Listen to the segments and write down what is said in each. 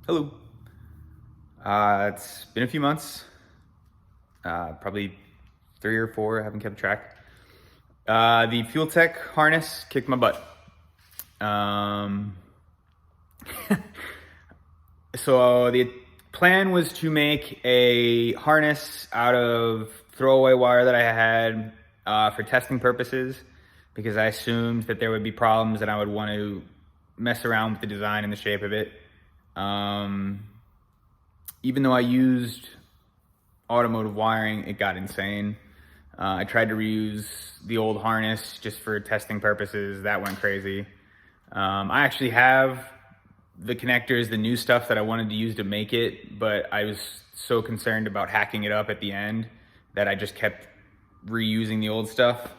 Hello. It's been a few months, probably 3 or 4, I haven't kept track. The Fuel Tech harness kicked my butt. So the plan was to make a harness out of throwaway wire that I had for testing purposes, because I assumed that there would be problems and I would want to mess around with the design and the shape of it. Even though I used automotive wiring, it got insane. I tried to reuse the old harness just for testing purposes. That went crazy. I actually have the connectors, the new stuff that I wanted to use to make it, but I was so concerned about hacking it up at the end that I just kept reusing the old stuff.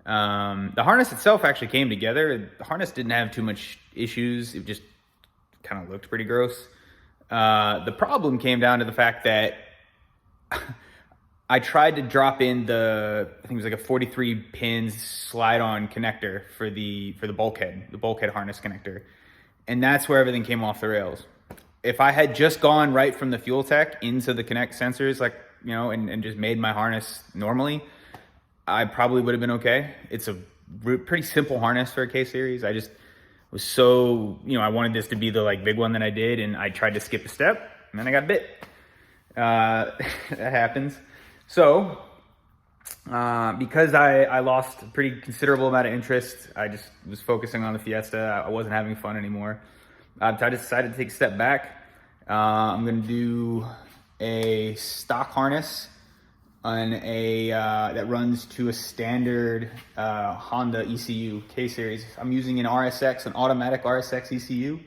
The harness itself actually came together. The harness didn't have too much issues. It just kind of looked pretty gross. The problem came down to the fact that I tried to drop in I think it was like a 43 pins slide-on connector for the bulkhead harness connector. And that's where everything came off the rails. If I had just gone right from the Fuel Tech into the Connect sensors, and just made my harness normally, I probably would have been okay. It's a pretty simple harness for a K-Series. I just was so, I wanted this to be the big one that I did, and I tried to skip a step, and then I got bit. That happens. So, because I lost a pretty considerable amount of interest, I just was focusing on the Fiesta. I wasn't having fun anymore. I decided to take a step back. I'm going to do a stock harness on that runs to a standard Honda ECU K-Series. I'm using an automatic RSX ECU.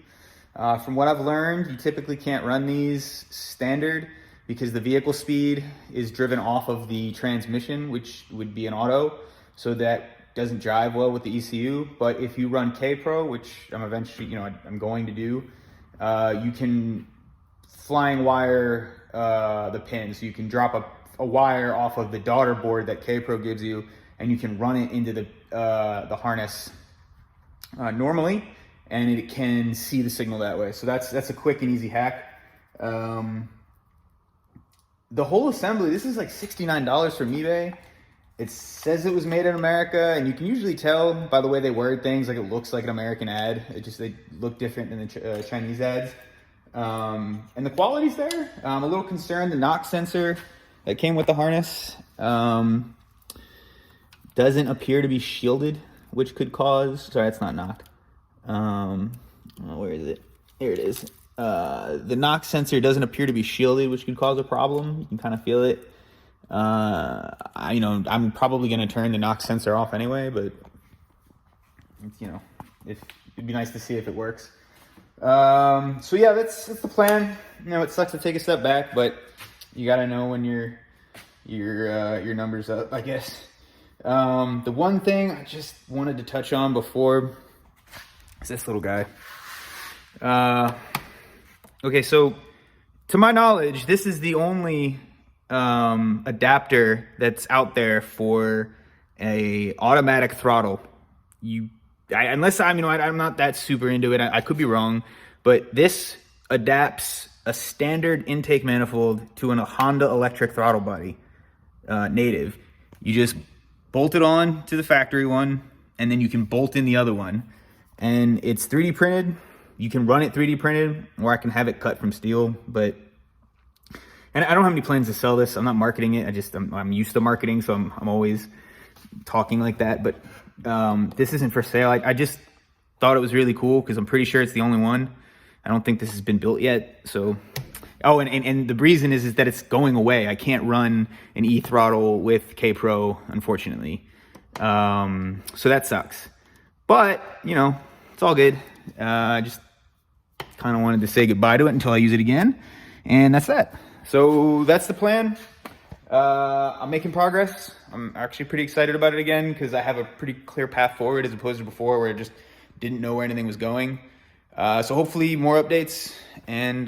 From what I've learned, you typically can't run these standard because the vehicle speed is driven off of the transmission, which would be an auto, so that doesn't drive well with the ECU. But if you run K-Pro, which I'm eventually, I'm going to do, you can flying wire the pins. So you can drop a wire off of the daughter board that K-Pro gives you, and you can run it into the harness normally, and it can see the signal that way. So that's a quick and easy hack. The whole assembly, this is like $69 from eBay. It says it was made in America, and you can usually tell by the way they word things. It looks like an American ad. They look different than the Chinese ads. And the quality's there. I'm a little concerned. The knock sensor that came with the harness doesn't appear to be shielded, which could cause, sorry, that's not knock. Where is it? Here it is. The knock sensor doesn't appear to be shielded, which could cause a problem. You can kind of feel it. I'm probably going to turn the knock sensor off anyway, but it'd be nice to see if it works. So yeah, that's the plan. It sucks to take a step back, but you got to know when your number's up, I guess. The one thing I just wanted to touch on before is this little guy. Okay, so to my knowledge, this is the only adapter that's out there for a automatic throttle. I'm not that super into it. I could be wrong, but this adapts a standard intake manifold to a Honda electric throttle body, native. You just bolt it on to the factory one, and then you can bolt in the other one, and it's 3D printed. You can run it 3D printed, or I can have it cut from steel. And I don't have any plans to sell this. I'm not marketing it. I'm used to marketing, so I'm always talking like that. But this isn't for sale. I just thought it was really cool because I'm pretty sure it's the only one. I don't think this has been built yet. So, and the reason is that it's going away. I can't run an e-throttle with K-Pro, unfortunately. So that sucks. But it's all good. Just kind of wanted to say goodbye to it until I use it again, and that's that. So that's the plan. I'm making progress. I'm actually pretty excited about it again because I have a pretty clear path forward as opposed to before where I just didn't know where anything was going. So hopefully more updates, and